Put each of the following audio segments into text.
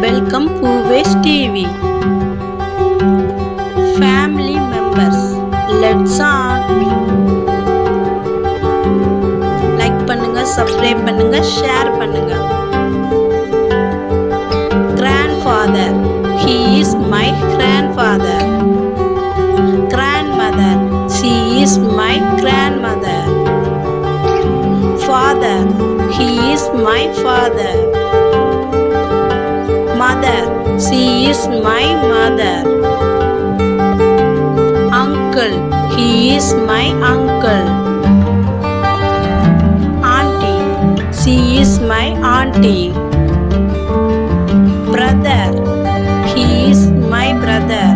Welcome Poove's TV. Family members, let's on. Like பண்ணுங்க, subscribe பண்ணுங்க, share பண்ணுங்க. Grandfather, he is my grandfather. Grandmother, she is my grandmother. Father, he is my father. Mother, she is my mother. Uncle, he is my uncle. Auntie, she is my auntie. Brother, he is my brother.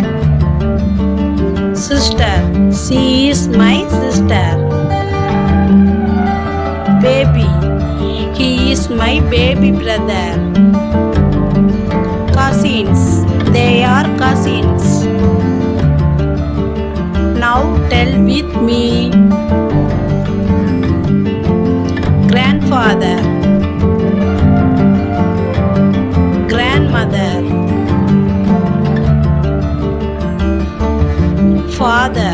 Sister, she is my sister. Baby, he is my baby brother. Cousins, they are cousins. Now tell with me. Grandfather, grandmother, father,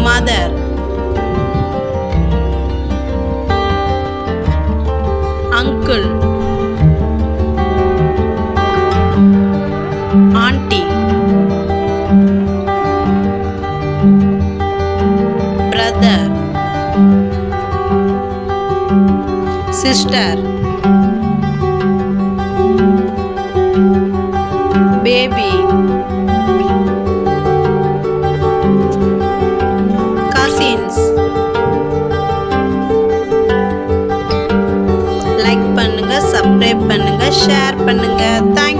mother, uncle, auntie, brother, sister, baby, cousins. Like பண்ணுங்க, subscribe பண்ணுங்க, share பண்ணுங்க. Thank you.